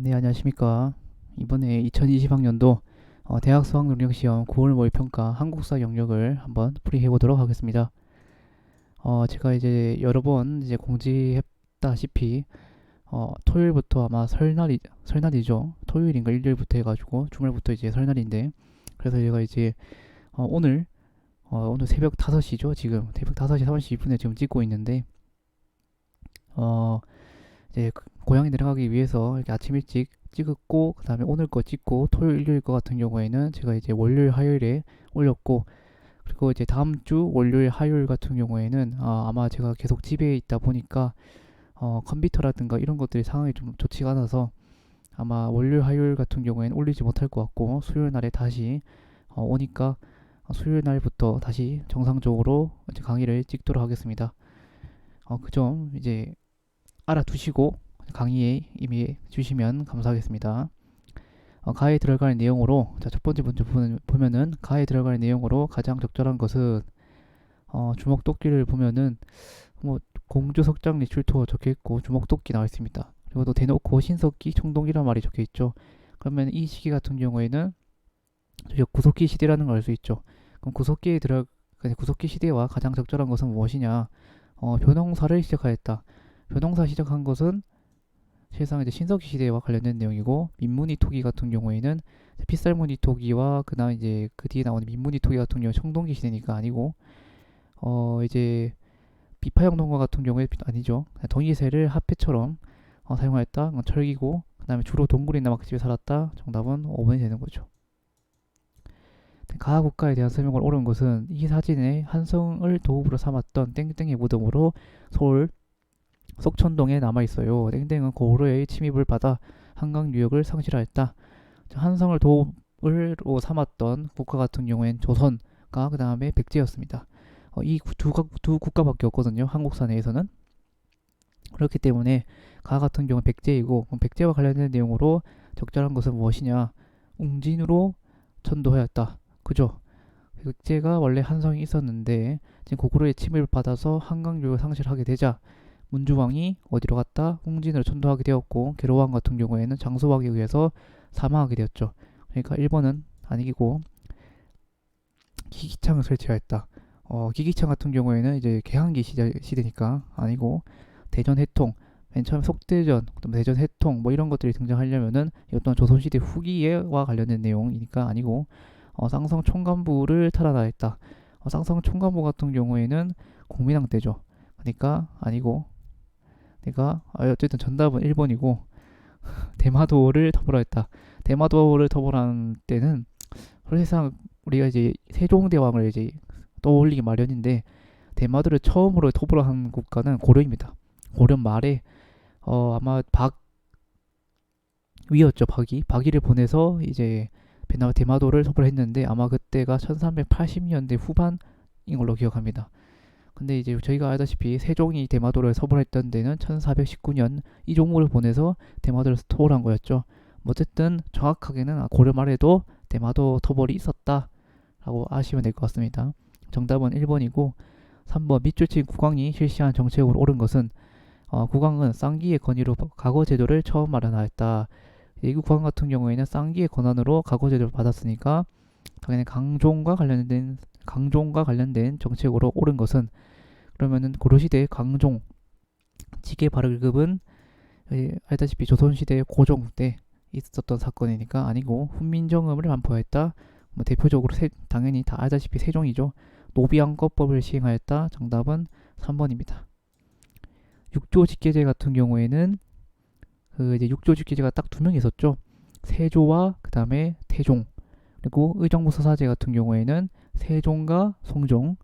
네, 안녕하십니까. 이번에 2020학년도 대학 수학 능력 시험 9월 모의 평가 한국사 영역을 한번 풀이해 보도록 하겠습니다. 제가 이제 여러 번 이제 공지했다시피 토요일부터 아마 설날이죠. 토요일인가 일요일부터 해가지고 주말부터 이제 설날인데, 그래서 제가 이제 오늘 새벽 5시죠. 지금 새벽 5시 32분에 지금 찍고 있는데, 어 이제 고향에 내려가기 위해서 이렇게 아침 일찍 찍었고, 그 다음에 오늘 거 찍고, 토요일 일요일 거 같은 경우에는 제가 이제 월요일 화요일에 올렸고, 그리고 이제 다음 주 월요일 화요일 같은 경우에는 아마 제가 계속 집에 있다 보니까 컴퓨터라든가 이런 것들이 상황이 좀 좋지가 않아서 아마 월요일 화요일 같은 경우에는 올리지 못할 것 같고, 수요일 날에 다시 오니까 수요일 날부터 다시 정상적으로 이제 강의를 찍도록 하겠습니다. 그 점 이제 알아두시고 강의에 임해 주시면 감사하겠습니다. 가에 들어갈 내용으로, 자, 첫 번째 문제 보면은 가에 들어갈 내용으로 가장 적절한 것은 주먹도끼를 보면은 뭐 공주석장 리출토 적혀 있고 주먹도끼 나와 있습니다. 그리고 또 대놓고 신석기 총동기란 말이 적혀 있죠. 그러면 이 시기 같은 경우에는 구석기 시대라는 걸 알 수 있죠. 그럼 구석기 시대와 가장 적절한 것은 무엇이냐? 변홍사를 시작하였다. 변홍사 시작한 것은 실상 이제 신석기 시대와 관련된 내용이고, 민무니 토기 같은 경우에는 핏살무늬 토기와 그다음 이제 그 뒤에 나오는 민무니 토기 같은 경우 청동기 시대니까 아니고, 이제 비파형 농가 같은 경우에 아니죠. 동이새를 화폐처럼 사용하였다. 철기고, 그다음에 주로 동굴이나 막집에 살았다. 정답은 5번이 되는 거죠. 가국가에 대한 설명을 옳은 것은 이 사진에 한성을 도읍으로 삼았던 땡땡의 무덤으로 서울 석천동에 남아있어요. 땡땡은 고구려의 침입을 받아 한강 유역을 상실하였다. 한성을 도읍으로 삼았던 국가 같은 경우엔 조선과 그 다음에 백제였습니다. 이 두 국가밖에 없거든요. 한국사 내에서는. 그렇기 때문에 가 같은 경우는 백제이고, 그럼 백제와 관련된 내용으로 적절한 것은 무엇이냐? 웅진으로 천도하였다. 그죠? 백제가 원래 한성이 있었는데 지금 고구려의 침입을 받아서 한강 유역을 상실하게 되자 문주왕이 어디로 갔다? 웅진으로 천도하게 되었고, 계로왕 같은 경우에는 장수왕에 의해서 사망하게 되었죠. 그러니까 1번은 아니고 기기창을 설치하였다. 기기창 같은 경우에는 이제 개항기 시대니까 아니고, 대전 해통, 맨 처음 속대전, 대전 해통 뭐 이런 것들이 등장하려면은 이것 조선시대 후기와 관련된 내용이니까 아니고, 쌍성 총관부를 탈환하였다. 쌍성 총관부 같은 경우에는 공민왕 때죠. 그러니까 아니고, 내가 어쨌든 정답은 1번이고 대마도를 터벌하였다. 대마도를 터벌한 때는 사실상 우리가 이제 세종대왕을 이제 떠올리기 마련인데, 대마도를 처음으로 터벌한 국가는 고려입니다. 고려 말에 아마 박위였죠. 박이를 보내서 이제 대마도를 터벌했는데 아마 그때가 1380년대 후반인 걸로 기억합니다. 근데 이제 저희가 알다시피 세종이 대마도를 서벌했던 데는 1419년 이종우를 보내서 대마도를 토벌한 거였죠. 어쨌든 정확하게는 고려 말에도 대마도 토벌이 있었다라고 아시면 될 것 같습니다. 정답은 1번이고, 3번 밑줄 친 국왕이 실시한 정책으로 옳은 것은 국왕은 쌍기의 건의로 가거 제도를 처음 마련하였다. 예국 국왕 같은 경우에는 쌍기의 권한으로 가거 제도를 받았으니까 당연히 강종과 관련된 정책으로 옳은 것은, 그러면은 고려시대 강종 지게 발급은 알다시피 조선시대 고종 때 있었던 사건이니까 아니고, 훈민정음을 반포했다. 뭐 대표적으로 당연히 다 알다시피 세종이죠. 노비양거법을 시행하였다. 정답은 3번입니다. 육조 직계제 같은 경우에는 그 이제 육조 직계제가 딱 두 명 있었죠. 세조와 그 다음에 태종. 그리고 의정부 서사제 같은 경우에는 세종과 송종,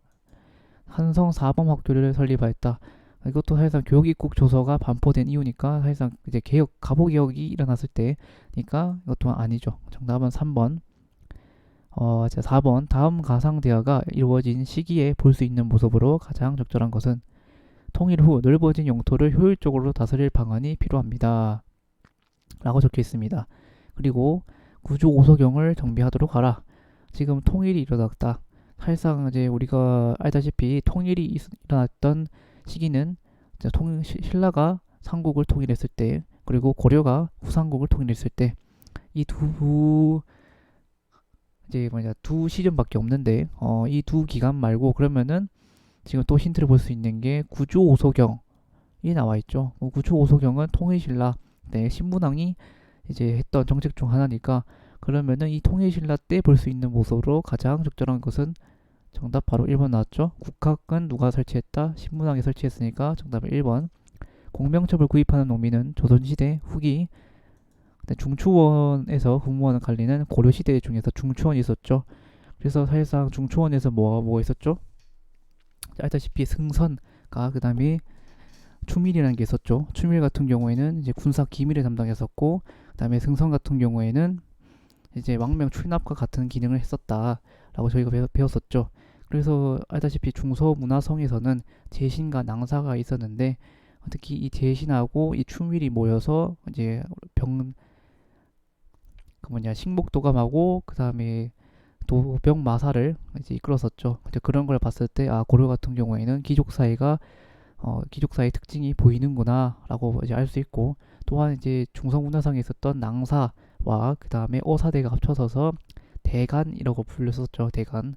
한성 4범 학교를 설립하였다. 이것도 사실상 교육입국 조서가 반포된 이유니까 사실상 이제 가보 개혁이 일어났을 때니까 이것도 아니죠. 정답은 3번. 4번 다음 가상 대화가 이루어진 시기에 볼 수 있는 모습으로 가장 적절한 것은 통일 후 넓어진 영토를 효율적으로 다스릴 방안이 필요합니다. 라고 적혀 있습니다. 그리고 구조 오소경을 정비하도록 하라. 지금 통일이 일어났다. 사실상 이제 우리가 알다시피 통일이 일어났던 시기는 신라가 삼국을 통일했을 때, 그리고 고려가 후삼국을 통일했을 때 이 두 이제 두 시즌밖에 없는데 이 두 기간 말고 그러면은 지금 또 힌트를 볼 수 있는 게 구조오소경이 나와 있죠. 구조오소경은 통일신라 때 신문왕이 이제 했던 정책 중 하나니까 그러면은 이 통일신라 때 볼 수 있는 모습으로 가장 적절한 것은 정답 바로 1번 나왔죠. 국학은 누가 설치했다? 신문왕이 설치했으니까 정답은 1번. 공명첩을 구입하는 농민은 조선시대 후기 중추원에서 국무원을 갈리는 고려시대 중에서 중추원이 있었죠. 그래서 사실상 중추원에서 뭐가 있었죠? 알다시피 승선과 그 다음에 추밀이라는 게 있었죠. 추밀 같은 경우에는 이제 군사 기밀을 담당했었고, 그 다음에 승선 같은 경우에는 이제 왕명 출납과 같은 기능을 했었다라고 저희가 배웠었죠. 그래서 알다시피 중서문화성에서는 제신과 낭사가 있었는데 특히 이 제신하고 이 추밀이 모여서 이제 식목도감하고 그 다음에 도병마사를 이제 이끌었었죠. 그런 걸 봤을 때 고려 같은 경우에는 기족사의 특징이 보이는구나라고 이제 알 수 있고, 또한 이제 중성문화상에 있었던 낭사와 그 다음에 어사대가 합쳐져서 대간이라고 불렸었죠. 대간.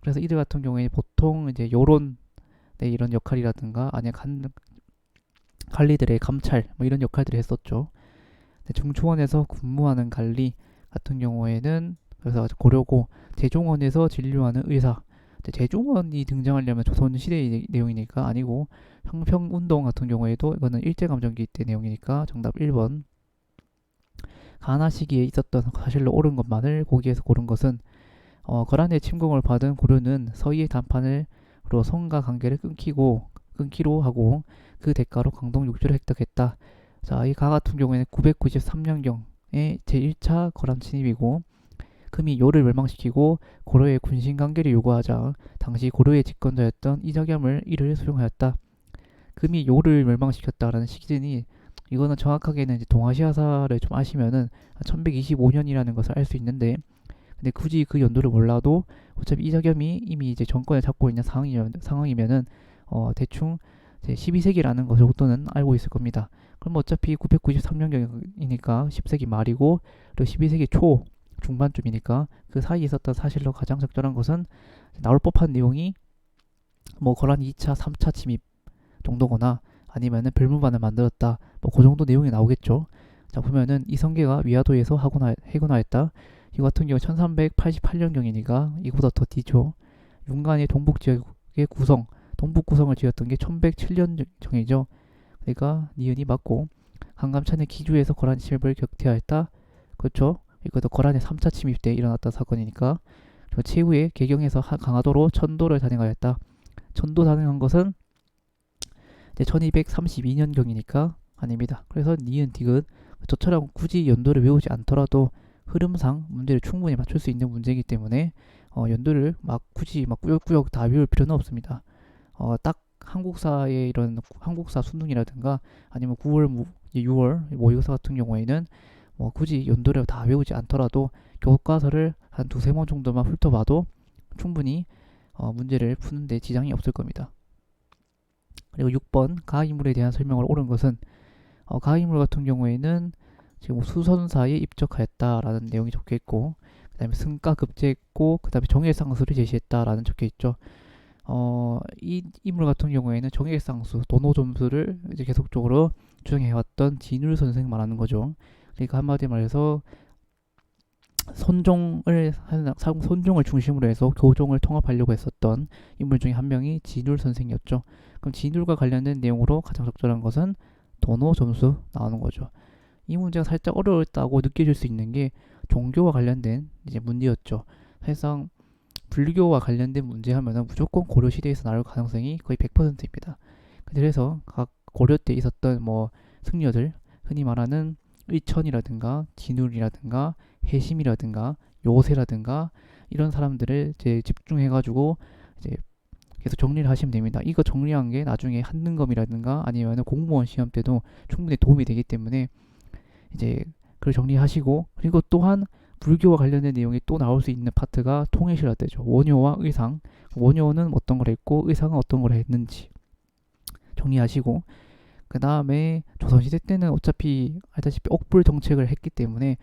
그래서 이들 같은 경우에 보통 이제 요런 이런 역할이라든가 아니면 관리들의 감찰 이런 역할들을 했었죠. 중초원에서 근무하는 관리 같은 경우에는 그래서 고려고, 제종원에서 진료하는 의사. 제종원이 등장하려면 조선시대의 내용이니까 아니고, 형평운동 같은 경우에도 이거는 일제감정기 때 내용이니까 정답 1번. 가나 시기에 있었던 사실로 옳은 것만을 고기에서 고른 것은 거란의 침공을 받은 고려는 서희의 단판으로 성과 관계를 끊기로 하고 그 대가로 광동 6주를 획득했다. 자, 이 가 같은 경우에는 993년경에 제1차 거란 침입이고, 금이 요를 멸망시키고 고려의 군신 관계를 요구하자 당시 고려의 집권자였던 이적염을 이를 수용하였다. 금이 요를 멸망시켰다라는 시기전이, 이거는 정확하게는 이제 동아시아사를 좀 아시면은 1125년이라는 것을 알 수 있는데, 근데 굳이 그 연도를 몰라도 어차피 이적염이 이미 이제 정권을 잡고 있는 상황이면은 대충 이제 12세기라는 것을 정도는 알고 있을 겁니다. 그럼 어차피 993년경이니까 10세기 말이고, 또 12세기 초 중반쯤이니까 그 사이에 있었던 사실로 가장 적절한 것은 나올 법한 내용이 거란 2차, 3차 침입 정도거나 아니면은 별무반을 만들었다. 그 정도 내용이 나오겠죠. 자, 보면은 이성계가 위화도에서 해군하였다. 이 같은 경우 1388년경이니까 이보다 더 뒤죠. 윤관의 동북 지역의 동북 구성을 지었던 게 1107년경이죠. 그러니까 니은이 맞고, 강감찬의 기주에서 거란 침입을 격퇴하였다. 그렇죠. 이것도 거란의 3차 침입 때 일어났던 사건이니까. 그리고 최후에 개경에서 강화도로 천도를 단행하였다. 천도 단행한 것은 이제 1232년경이니까 아닙니다. 그래서 니은, 디귿 저처럼 굳이 연도를 외우지 않더라도 흐름상 문제를 충분히 맞출 수 있는 문제이기 때문에 연도를 굳이 꾸역꾸역 다 외울 필요는 없습니다. 딱 한국사의 이런 한국사 수능이라든가 아니면 9월, 6월 모의고사 같은 경우에는 굳이 연도를 다 외우지 않더라도 교과서를 한 두세 번 정도만 훑어봐도 충분히 문제를 푸는데 지장이 없을 겁니다. 그리고 6번 가인물에 대한 설명을 옳은 것은 가인물 같은 경우에는 지금 수선사에 입적하였다라는 내용이 적혀있고, 그 다음에 승가급제했고, 그 다음에 정일상수를 제시했다라는 적혀있죠. 이 인물 같은 경우에는 정일상수, 도노점수를 이제 계속적으로 주장해왔던 진울 선생 말하는 거죠. 그러니까 한마디 말해서 손종을 중심으로 해서 교종을 통합하려고 했었던 인물 중에 한 명이 진울 선생이었죠. 그럼 진울과 관련된 내용으로 가장 적절한 것은 도노점수 나오는 거죠. 이 문제가 살짝 어려웠다고 느껴질 수 있는 게 종교와 관련된 이제 문제였죠. 사실상 불교와 관련된 문제 하면은 무조건 고려 시대에서 나올 가능성이 거의 100%입니다. 그래서 각 고려 때 있었던 승려들, 흔히 말하는 의천이라든가 진울이라든가 해심이라든가 요새라든가 이런 사람들을 이제 집중해가지고 이제 계속 정리를 하시면 됩니다. 이거 정리한 게 나중에 한능검이라든가 아니면 공무원 시험 때도 충분히 도움이 되기 때문에 이제 그걸 정리하시고, 그리고 또한 불교와 관련된 내용이 또 나올 수 있는 파트가 통일신라 때죠. 원효와 의상, 원효는 어떤 걸 했고 의상은 어떤 걸 했는지 정리하시고, 그 다음에 조선시대 때는 어차피 알다시피 옥불 정책을 했기 때문에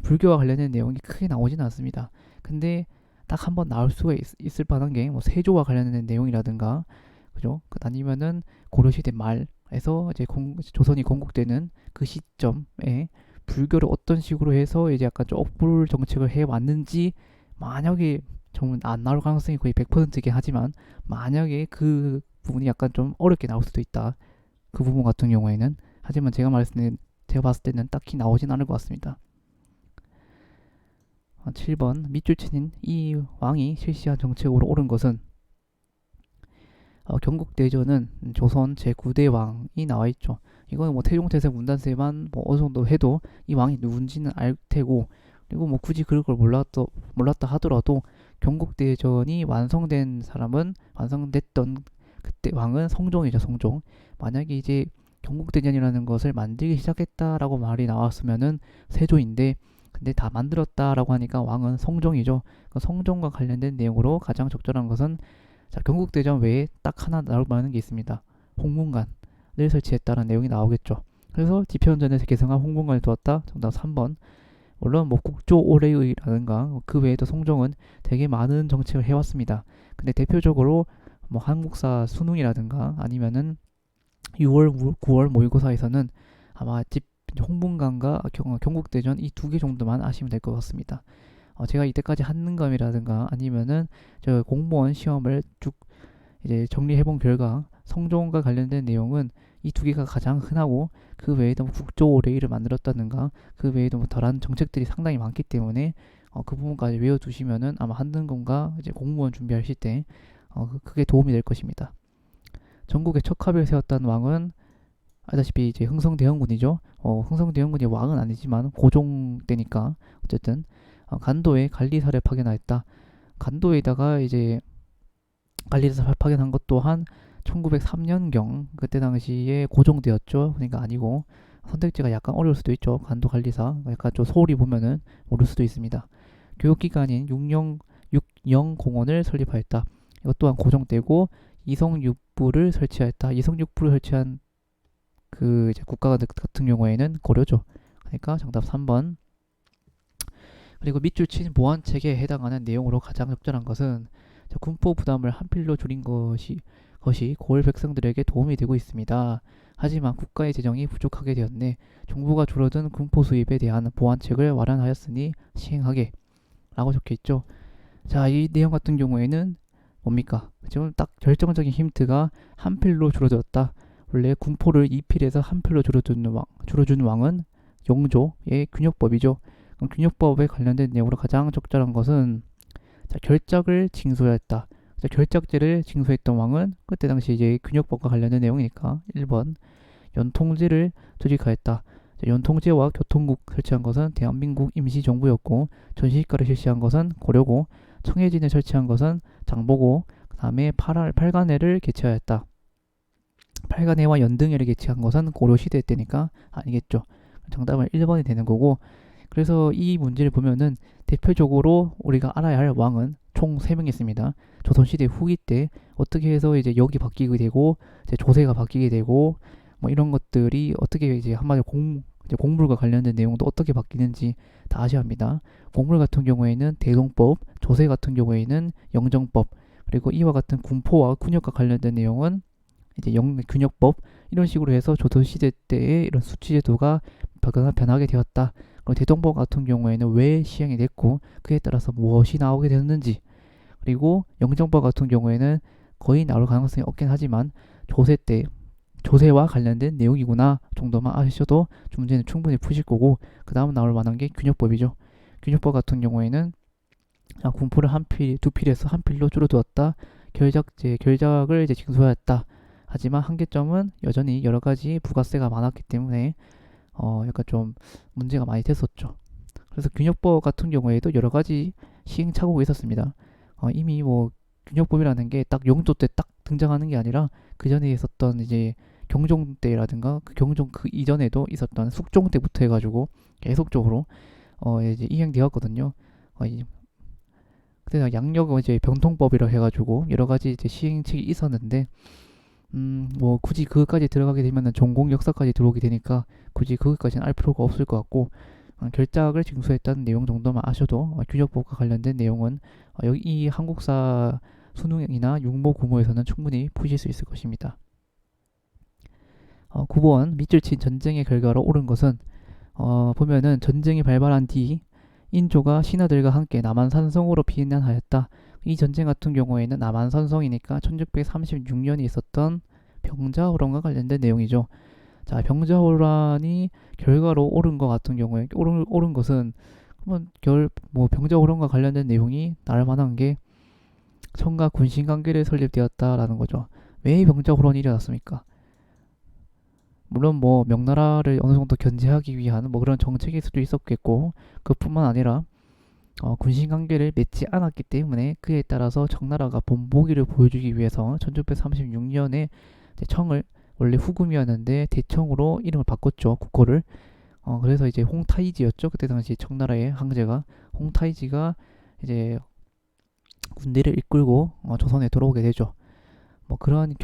불교와 관련된 내용이 크게 나오지는 않습니다. 근데 딱 한 번 나올 수가 있을 만한 게 뭐 세조와 관련된 내용이라든가, 그죠? 아니면은 고려시대 말에서 이제 조선이 건국되는 그 시점에 불교를 어떤 식으로 해서 이제 약간 좀 억불 정책을 해 왔는지, 만약에 정말 안 나올 가능성이 거의 100%이긴 하지만, 만약에 그 부분이 약간 좀 어렵게 나올 수도 있다. 그 부분 같은 경우에는. 하지만 제가 봤을 때는 딱히 나오진 않을 것 같습니다. 7번 밑줄 치는 이 왕이 실시한 정책으로 옳은 것은, 경국대전은 조선 제9대 왕이 나와 있죠. 이거는 뭐 태종태세 문단세만 뭐 어느 정도 해도 이 왕이 누군지는 알 테고, 그리고 뭐 굳이 그걸 몰랐다 하더라도 경국대전이 완성됐던 그때 왕은 성종이죠, 성종. 만약에 이제 경국대전이라는 것을 만들기 시작했다라고 말이 나왔으면은 세조인데, 근데 다 만들었다라고 하니까 왕은 성종이죠. 그 성종과 관련된 내용으로 가장 적절한 것은, 자, 경국대전 외에 딱 하나 나올 만한 게 있습니다. 홍문관을 설치했다는 내용이 나오겠죠. 그래서 지편전에서 개성한 홍문관을 두었다. 정답 3번. 물론 뭐 국조 오래의라든가 그 외에도 성종은 되게 많은 정책을 해왔습니다. 근데 대표적으로 뭐 한국사 수능이라든가 아니면은 6월 9월 모의고사에서는 아마 홍문관과 경국대전 이 두 개 정도만 아시면 될 것 같습니다. 제가 이때까지 한능감이라든가 아니면은 저 공무원 시험을 쭉 이제 정리해본 결과 성종과 관련된 내용은 이 두 개가 가장 흔하고, 그 외에도 뭐 국조 레이를 만들었다든가 그 외에도 뭐 덜한 정책들이 상당히 많기 때문에 그 부분까지 외워두시면은 아마 한능검과 이제 공무원 준비하실 때 그게 도움이 될 것입니다. 전국에 척합을 세웠던 왕은 알다시피 이제 흥성대원군이죠. 흥성대원군이 왕은 아니지만 고종 때니까 어쨌든 간도에 관리사를 파견하였다. 간도에다가 이제 관리사를 파견한 것 또한 1903년경 그때 당시에 고종되었죠. 그러니까 아니고 선택지가 약간 어려울 수도 있죠. 간도 관리사 약간 좀 소홀히 보면은 모를 수도 있습니다. 교육기관인 육영공원을 설립하였다. 이것 또한 고종 때고 이성육부를 설치하였다. 이성육부를 설치한 그 이제 국가 같은 경우에는 고려죠. 그러니까 정답 3번. 그리고 밑줄 친 보완책에 해당하는 내용으로 가장 적절한 것은, 군포 부담을 한 필로 줄인 것이 고을 백성들에게 도움이 되고 있습니다. 하지만 국가의 재정이 부족하게 되었네. 정부가 줄어든 군포 수입에 대한 보완책을 마련하였으니 시행하게 라고 적혀있죠. 자, 이 내용 같은 경우에는 뭡니까? 지금 딱 결정적인 힌트가 한 필로 줄어들었다. 원래 군포를 2필에서 한 필로 줄여준 왕은 영조의 균역법이죠. 균역법에 관련된 내용으로 가장 적절한 것은, 자, 결작을 징수하였다. 자, 결작제를 징수했던 왕은 그때 당시 이제 균역법과 관련된 내용이니까 1번. 연통제를 조직하였다. 자, 연통제와 교통국 설치한 것은 대한민국 임시정부였고, 전시식가를 실시한 것은 고려고, 청해진을 설치한 것은 장보고, 그 다음에 팔간회를 개최하였다. 팔간회와 연등회를 개최한 것은 고려시대 때니까 아니겠죠. 정답은 1번이 되는 거고, 그래서 이 문제를 보면은 대표적으로 우리가 알아야 할 왕은 총 3명 있습니다. 조선시대 후기 때 어떻게 해서 이제 역이 바뀌게 되고, 이제 조세가 바뀌게 되고, 뭐 이런 것들이 어떻게 이제 한마디로 이제 공물과 관련된 내용도 어떻게 바뀌는지 다 아셔야 합니다. 공물 같은 경우에는 대동법, 조세 같은 경우에는 영정법, 그리고 이와 같은 군포와 군역과 관련된 내용은 이제 균역법, 이런 식으로 해서 조선시대 때의 이런 수치제도가 변하게 되었다. 그리고 대동법 같은 경우에는 왜 시행이 됐고 그에 따라서 무엇이 나오게 되었는지, 그리고 영정법 같은 경우에는 거의 나올 가능성이 없긴 하지만 조세와 관련된 내용이구나 정도만 아셔도 문제는 충분히 푸실 거고, 그 다음 나올 만한 게 균역법이죠. 균역법 같은 경우에는 군포를 두 필에서 한 필로 줄어두었다. 결작을 이제 징수하였다. 하지만 한계점은 여전히 여러 가지 부가세가 많았기 때문에 약간 좀 문제가 많이 됐었죠. 그래서 균역법 같은 경우에도 여러 가지 시행착오가 있었습니다. 이미 뭐 균역법이라는 게 딱 영조 때 딱 등장하는 게 아니라 그 전에 있었던 이제 경종 때라든가 경종 그 이전에도 있었던 숙종 때부터 해가지고 계속적으로 이제 이행되었거든요. 그때 양력 이제 병통법이라 해가지고 여러 가지 이제 시행책이 있었는데, 뭐 굳이 그것까지 들어가게 되면은 전공 역사까지 들어오게 되니까 굳이 그것까지는 알 필요가 없을 것 같고, 결작을 징수했다는 내용 정도만 아셔도 균역법과 관련된 내용은 여기 이 한국사 수능이나 육모 구모에서는 충분히 푸실 수 있을 것입니다. 9번 밑줄 친 전쟁의 결과로 옳은 것은, 보면은 전쟁이 발발한 뒤 인조가 신하들과 함께 남한산성으로 피난하였다. 이 전쟁 같은 경우에는 남한산성이니까 1636년에 있었던 병자호란과 관련된 내용이죠. 자, 병자호란이 결과로 옳은 것 같은 경우에 옳은 것은 뭐 병자호란과 관련된 내용이 나올 만한 게 청과 군신 관계를 설립되었다라는 거죠. 왜 병자호란이 일어났습니까? 물론 뭐 명나라를 어느 정도 견제하기 위한 뭐 그런 정책일 수도 있었겠고, 그뿐만 아니라 군신 관계를 맺지 않았기 때문에 그에 따라서 청나라가 본보기를 보여주기 위해서 1636년에 청을 원래 후금이었는데 대청으로 이름을 바꿨죠. 국호를. 그래서 이제 홍타이지였죠. 그때 당시 청나라의 황제가, 홍타이지가 이제 군대를 이끌고 조선에 들어오게 되죠. 뭐 그런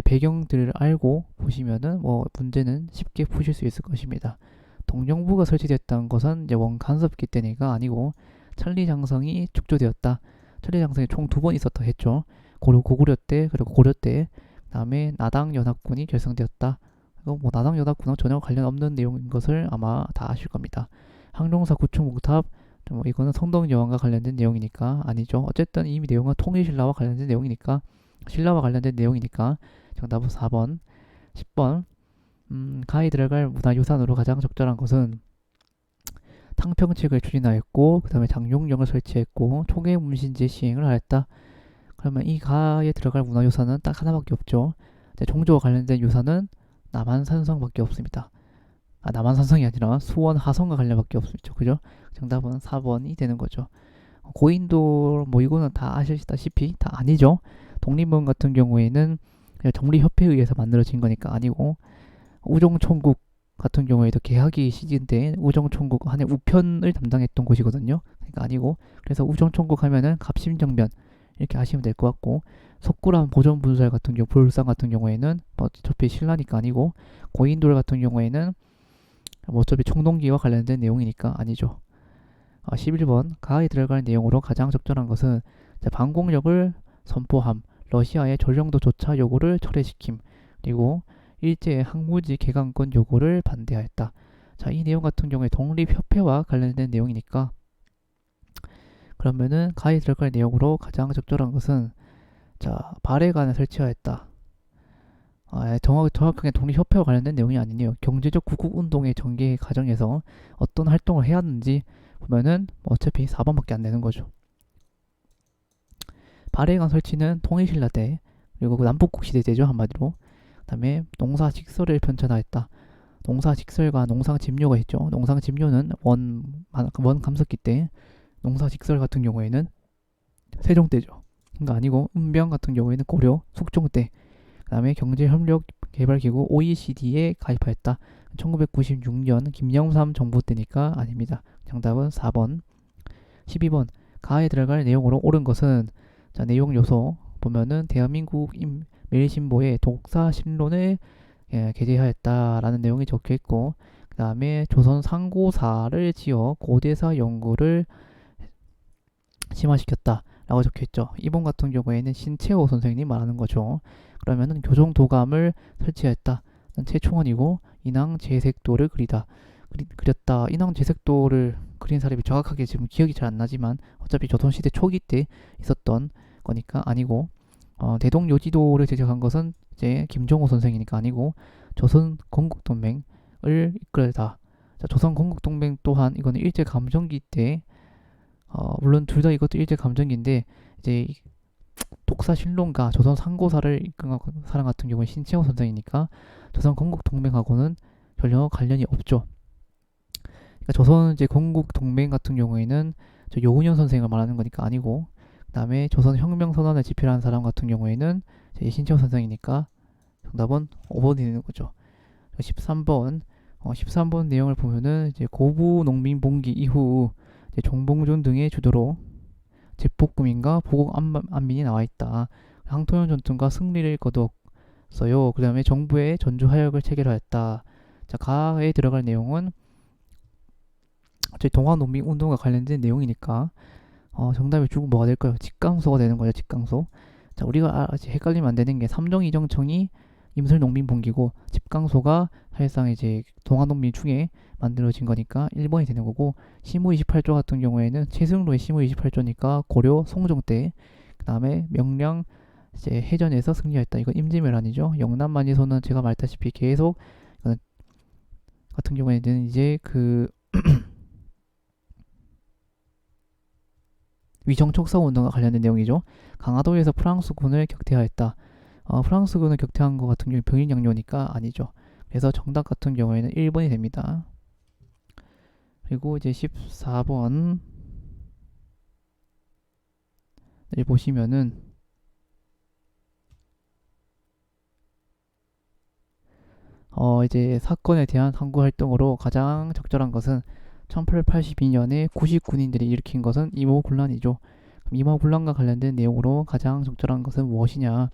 배경들을 알고 보시면은 뭐 문제는 쉽게 푸실 수 있을 것입니다. 동령부가 설치됐다는 것은 이제 원간섭기 때가 아니고 천리장성이 축조되었다. 천리장성이 총 두 번 있었다 했죠. 고구려 때 그리고 고려 때, 그다음에 나당연합군이 결성되었다. 이거 뭐 나당연합군하고 전혀 관련 없는 내용인 것을 아마 다 아실 겁니다. 항룡사 구충목탑, 뭐 이거는 성덕여왕과 관련된 내용이니까 아니죠. 어쨌든 이미 내용은 통일신라와 관련된 내용이니까, 신라와 관련된 내용이니까 정답은 4번. 10번 가에 들어갈 문화유산으로 가장 적절한 것은 탕평책을 추진하였고 그 다음에 장용령을 설치했고 초계 문신제 시행을 하였다. 그러면 이 가에 들어갈 문화유산은 딱 하나밖에 없죠. 종조와 관련된 유산은 남한산성밖에 없습니다. 남한산성이 아니라 수원 하성과 관련밖에 없죠. 그죠? 정답은 4번이 되는 거죠. 고인돌 뭐 이거는 다 아시다시피 다 아니죠. 독립문 같은 경우에는 정리협회에 의해서 만들어진 거니까 아니고, 우정총국 같은 경우에도 개학이 시기인데 우정총국 한해 우편을 담당했던 곳이거든요. 그러니까 아니고, 그래서 우정총국 하면은 갑심정변 이렇게 아시면 될 것 같고, 석굴암 보존분설 같은 경우, 불상 같은 경우에는 뭐 어차피 신라니까 아니고, 고인돌 같은 경우에는 뭐 어차피 총동기와 관련된 내용이니까 아니죠. 11번 가에 들어갈 내용으로 가장 적절한 것은 방공력을 선포함, 러시아의 전령도 조차 요구를 철회시킴, 그리고 일제의 항무지 개강권 요구를 반대하였다. 자, 이 내용 같은 경우에 독립협회와 관련된 내용이니까, 그러면은 가에 들어갈 내용으로 가장 적절한 것은 발해관을 설치하였다. 정확하게 독립협회와 관련된 내용이 아니네요. 경제적 구국운동의 전개 과정에서 어떤 활동을 해야 하는지 보면은 어차피 4번밖에 안 되는 거죠. 발해관 설치는 통일신라 때, 그리고 그 남북국 시대 때죠, 한마디로. 그 다음에 농사직설을 편찬하였다. 농사직설과 농상집료가 있죠. 농상집료는 원 감석기 때, 농사직설 같은 경우에는 세종 때죠. 그러니까 아니고, 은병 같은 경우에는 고려, 숙종 때. 그 다음에 경제협력개발기구 OECD에 가입하였다. 1996년 김영삼 정부 때니까 아닙니다. 정답은 4번. 12번 가에 들어갈 내용으로 옳은 것은, 내용 요소 보면은 대한민국 매일신보에 독사신론을 게재하였다라는 내용이 적혀 있고, 그 다음에 조선 상고사를 지어 고대사 연구를 심화시켰다 라고 적혀 있죠. 이번 같은 경우에는 신채호 선생님 말하는 거죠. 그러면은 교정도감을 설치했다. 최충원이고, 인왕제색도를 그렸다. 인왕제색도를 그린 사람이 정확하게 지금 기억이 잘 안 나지만 어차피 조선시대 초기 때 있었던 거니까 아니고, 대동요지도를 제작한 것은 이제 김종호 선생이니까 아니고, 조선 건국동맹을 이끌다. 조선 건국동맹 또한 이거는 일제 감정기 때, 물론 둘 다 이것도 일제 감정기인데 이제 독사신론가 조선 상고사를 이끈 사람 같은 경우는 신채호 선생이니까 조선 건국동맹하고는 전혀 관련이 없죠. 그러니까 조선 이제 건국동맹 같은 경우에는 요운현 선생을 말하는 거니까 아니고, 그 다음에 조선 혁명선언을 집필한 사람 같은 경우에는 신채호 선생이니까 정답은 5번이 되는 거죠. 13번 13번 내용을 보면은 이제 고부 농민 봉기 이후 종봉준 등의 주도로 제폭구민과 보국 안민이 나와 있다. 항토현 전투가 승리를 거두었고 그 다음에 정부의 전주 하역을 체결하였다. 자, 가에 들어갈 내용은 저희 동학농민 운동과 관련된 내용이니까 정답이 주고 뭐가 될까요? 직강소가 되는 거죠. 직강소. 자, 우리가 헷갈리면 안 되는 게 삼정이정청이 임술농민본기고 집강소가 사실상 이제 동학농민 중에 만들어진 거니까 1번이 되는 거고, 시무 28조 같은 경우에는 최승로의 시무 28조니까 고려 송종 때, 그 다음에 명량 이제 해전에서 승리했다. 이건 임진왜란이죠. 영남만이소는 제가 말했다시피 계속 같은 경우에는 이제 그 위정촉사 운동과 관련된 내용이죠. 강화도에서 프랑스군을 격퇴하였다. 프랑스군을 격퇴한 것 같은 경우 병인양요니까 아니죠. 그래서 정답 같은 경우에는 1번이 됩니다. 그리고 이제 14번을 보시면은 이제 사건에 대한 항구 활동으로 가장 적절한 것은 1882년에 90군인들이 일으킨 것은 이모군란이죠. 이모군란과 관련된 내용으로 가장 적절한 것은 무엇이냐?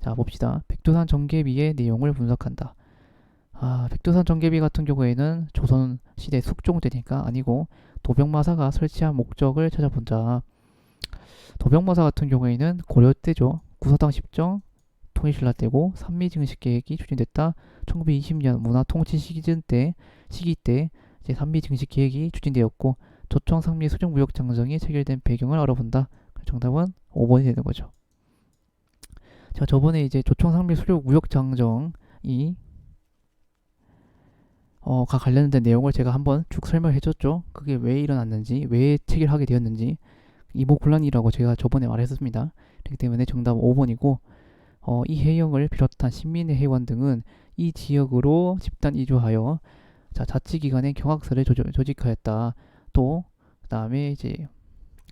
자, 봅시다. 백두산 정계비의 내용을 분석한다. 백두산 정계비 같은 경우에는 조선시대 숙종 때니까 아니고, 도병마사가 설치한 목적을 찾아본다. 도병마사 같은 경우에는 고려 때죠. 구사당 10정 통일신라 때고, 산미증식 계획이 추진됐다. 1920년 문화통치 시기 때 이제 산미증식 계획이 추진되었고, 조청 상미 수중무역장정이 체결된 배경을 알아본다. 정답은 5번이 되는 거죠. 자, 저번에 이제 조청 상미 수중무역장정이 가 관련된 내용을 제가 한번 쭉 설명해 줬죠. 그게 왜 일어났는지, 왜 체결하게 되었는지, 이모군란이라고 제가 저번에 말했었습니다. 그렇기 때문에 정답은 5번이고, 이 해영을 비롯한 신민의 회원 등은 이 지역으로 집단 이주하여 자치기관의 경학서를 조직하였다. 또 그다음에 이제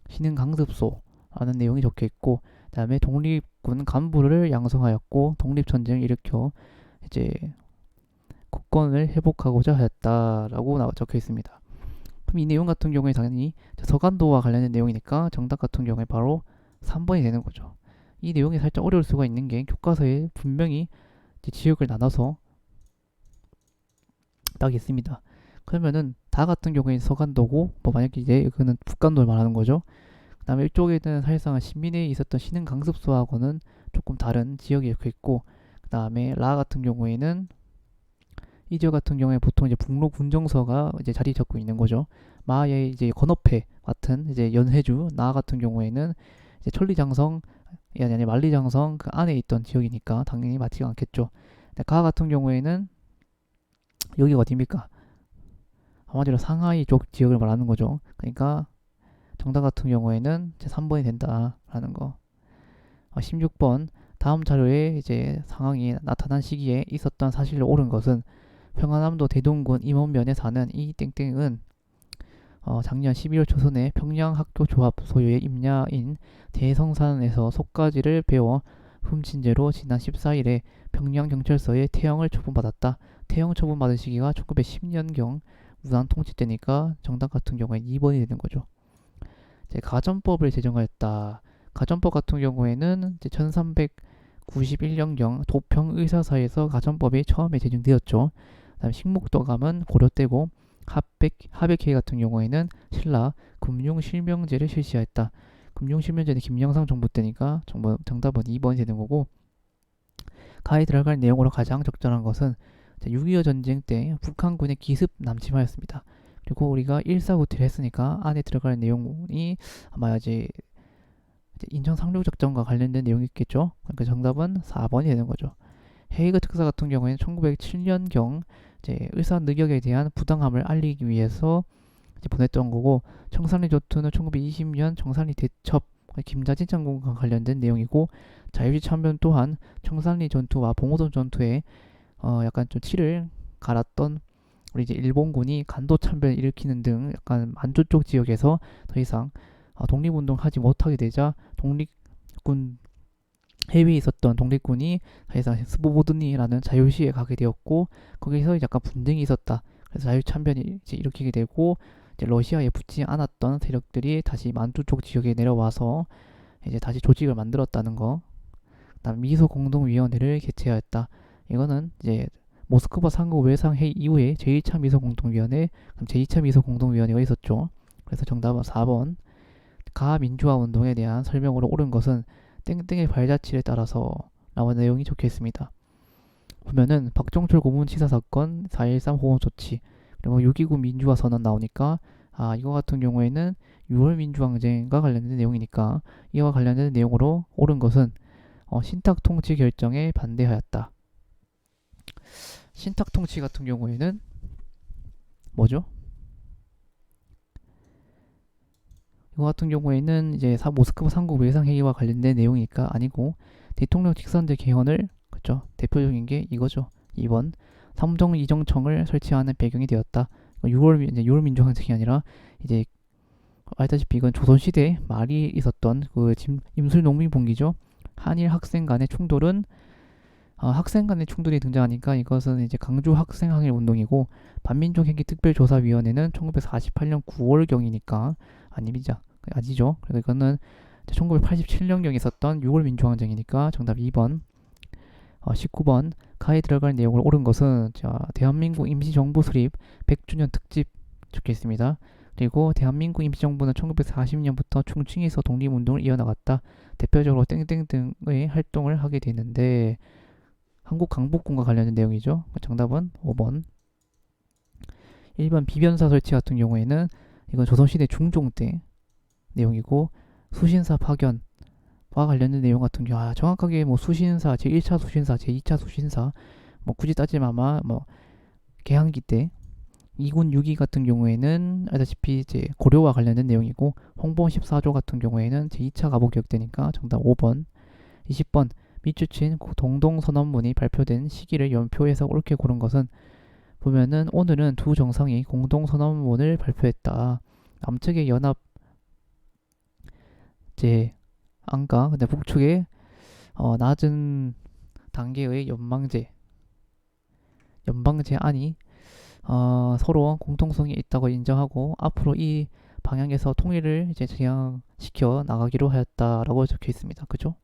신흥 강습소라는 내용이 적혀 있고, 그다음에 독립군 간부를 양성하였고, 독립전쟁을 일으켜 이제 국권을 회복하고자 하였다라고 적혀 있습니다. 그럼 이 내용 같은 경우에 당연히 서간도와 관련된 내용이니까 정답 같은 경우에 바로 3번이 되는 거죠. 이 내용이 살짝 어려울 수가 있는 게 교과서에 분명히 지역을 나눠서 딱 있습니다. 그러면은 다 같은 경우에 서간도고, 뭐 만약에 이제 이거는 북간도를 말하는 거죠. 그 다음에 이쪽에는 사실상 신민에 있었던 신흥 강습소하고는 조금 다른 지역이 적혀 있고, 그 다음에 라 같은 경우에는 이 지역 같은 경우에 보통 이제 북로 군정서가 이제 자리 잡고 있는 거죠. 마의 이제 건어패 같은 이제 연회주, 나 같은 경우에는 이제 천리장성 아니 만리장성 그 안에 있던 지역이니까 당연히 맞지가 않겠죠. 가 같은 경우에는 여기가 어디입니까? 한마디로 상하이 쪽 지역을 말하는 거죠. 그러니까 정답 같은 경우에는 제 3번이 된다라는 거. 16번 다음 자료에 이제 상황이 나타난 시기에 있었던 사실을 옳은 것은 평안남도 대동군 임원면에 사는 이 땡땡은 작년 12월 초선에 평양학교조합 소유의 임야인 대성산에서 속가지를 배워 훔친 죄로 지난 14일에 평양경찰서에 태형을 처분받았다. 태형 처분받은 시기가 1910년경 무난 통치 때니까 정답 같은 경우에 2번이 되는 거죠. 이제 가전법을 제정하였다. 가전법 같은 경우에는 이제 1391년경 도평의사사에서 가전법이 처음에 제정되었죠. 그다음에 식목도감은 고려 때고, 하백회 같은 경우에는 신라 금융실명제를 실시하였다. 금융실명제는 김영삼 정부 때니까 정답은 2번이 되는 거고, 가에 들어갈 내용으로 가장 적절한 것은 6.25 전쟁 때 북한군의 기습 남침하였습니다. 그리고 우리가 149티를 했으니까 안에 들어갈 내용이 아마 이제 인천 상륙작전과 관련된 내용이 있겠죠. 그러니까 정답은 4번이 되는 거죠. 헤이그 특사 같은 경우에는 1907년경 이제 을사늑역에 대한 부당함을 알리기 위해서 이제 보냈던 거고, 청산리 전투는 1920년 청산리 대첩 김자진 장군과 관련된 내용이고, 자유시 참변 또한 청산리 전투와 봉오동 전투에 약간 좀 치를 갈았던 우리 이제 일본군이 간도 참변을 일으키는 등 약간 만주 쪽 지역에서 더 이상 독립운동을 하지 못하게 되자 독립군 해외에 있었던 독립군이 사실상 스보보드니라는 자유시에 가게 되었고, 거기서 약간 분쟁이 있었다. 그래서 자유참변이 이제 일으키게 되고, 이제 러시아에 붙지 않았던 세력들이 다시 만주 쪽 지역에 내려와서 이제 다시 조직을 만들었다는 거. 그다음 미소 공동위원회를 개최하였다. 이거는 이제 모스크바 상고 외상 회의 이후에 제1차 미소 공동위원회, 그럼 제2차 미소 공동위원회가 있었죠. 그래서 정답은 4번. 가민주화 운동에 대한 설명으로 옳은 것은 땡땡의 발자취를 따라서 라는 내용이 적혀 있습니다. 보면은 박정철 고문치사 사건, 4.13 호원 조치, 그리고 6.29 민주화 선언 나오니까 이거 같은 경우에는 6월 민주항쟁과 관련된 내용이니까 이와 관련된 내용으로 옳은 것은 신탁 통치 결정에 반대하였다. 신탁 통치 같은 경우에는 뭐죠? 이거 같은 경우에는 이제 모스크바 상국 외상 회의와 관련된 내용이니까 아니고 대통령 직선제 개헌을 그렇죠. 대표적인 게 이거죠. 2번 삼정 이정청을 설치하는 배경이 되었다. 6월 민주항쟁이 아니라 이제 알다시피 이건 조선시대 말이 있었던 그 임술농민봉기죠. 한일 학생 간의 충돌은 학생 간의 충돌이 등장하니까 이것은 이제 강주 학생항일 운동이고 반민족 행위 특별조사위원회는 1948년 9월경이니까 아니죠. 그래서 이거는 1987년경에 있었던 6월 민주항쟁이니까 정답 2번. 19번 가에 들어갈 내용으로 옳은 것은 대한민국 임시정부 수립 100주년 특집 적혀 있습니다. 그리고 대한민국 임시정부는 1940년부터 충칭에서 독립운동을 이어나갔다. 대표적으로 땡땡 등의 활동을 하게 되는데 한국 강복군과 관련된 내용이죠. 정답은 5번. 1번 비변사 설치 같은 경우에는 이건 조선시대 중종 때 내용이고 수신사 파견과 관련된 내용 같은 경우 정확하게 뭐 수신사, 제1차 수신사, 제2차 수신사 뭐 굳이 따지면 아마 뭐 개항기 때 2군 6위 같은 경우에는 알다시피 이제 고려와 관련된 내용이고 홍보 14조 같은 경우에는 제2차 가보개혁 때니까 정답 5번. 20번 미추친 동동선언문이 발표된 시기를 연표해서 옳게 고른 것은 보면은 오늘은 두 정상이 공동선언문을 발표했다. 남측의 연합 안가 근데 북측의 낮은 단계의 연방제안이 서로 공통성이 있다고 인정하고 앞으로 이 방향에서 통일을 이제 지향시켜 나가기로 하였다라고 적혀 있습니다. 그죠?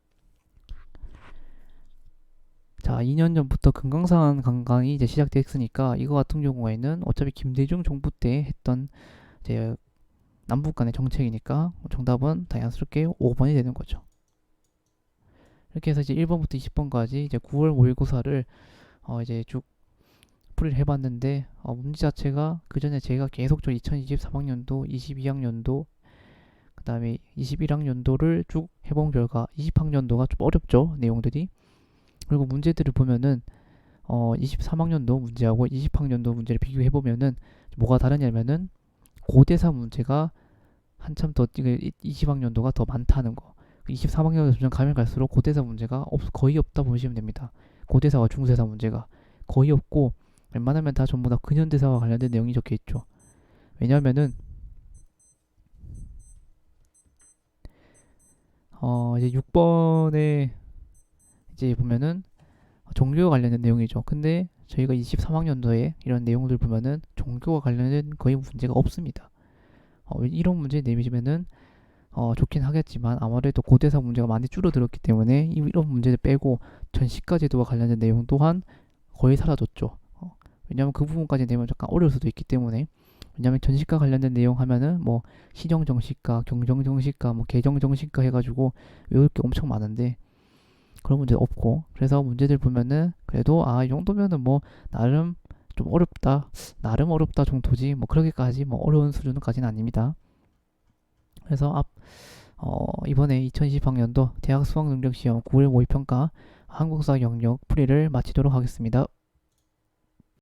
자, 2년 전부터 금강산 관광이 이제 시작됐으니까 이거 같은 경우에는 어차피 김대중 정부 때 했던 이제 남북 간의 정책이니까 정답은 자연스럽게 5번이 되는 거죠. 이렇게 해서 이제 1번부터 20번까지 이제 9월 모의고사를 이제 쭉 풀이를 해봤는데 문제 자체가 그 전에 제가 계속적으로 2023학년도, 22학년도, 그 다음에 21학년도를 쭉 해본 결과 20학년도가 좀 어렵죠 내용들이. 그리고 문제들을 보면은 23학년도 문제하고 20학년도 문제를 비교해보면은 뭐가 다르냐면은 고대사 문제가 한참 더 20학년도가 더 많다는 거. 23학년도 점점 가면 갈수록 고대사 문제가 거의 없다 보시면 됩니다. 고대사와 중세사 문제가 거의 없고 웬만하면 다 전부 다 근현대사와 관련된 내용이 적혀 있죠. 왜냐면은 이제 6번에 이제 보면은 종교와 관련된 내용이죠. 근데 저희가 23학년도에 이런 내용들 보면은 종교와 관련된 거의 문제가 없습니다. 이런 문제 내미시면은 좋긴 하겠지만 아무래도 고대사 문제가 많이 줄어들었기 때문에 이런 문제를 빼고 전시가 제도와 관련된 내용 또한 거의 사라졌죠. 왜냐면 그 부분까지 내면 잠깐 어려울 수도 있기 때문에. 왜냐면 전시가 관련된 내용 하면은 뭐 시정정시가, 경정정시가, 뭐 개정정시가 해가지고 외울 게 엄청 많은데 그런 문제 없고. 그래서 문제들 보면은 그래도 이 정도면은 뭐 나름 좀 어렵다 정도지 뭐 그렇게까지 뭐 어려운 수준까지는 아닙니다. 그래서 이번에 2020학년도 대학 수학능력시험 9월 모의평가 한국사 영역 풀이를 마치도록 하겠습니다.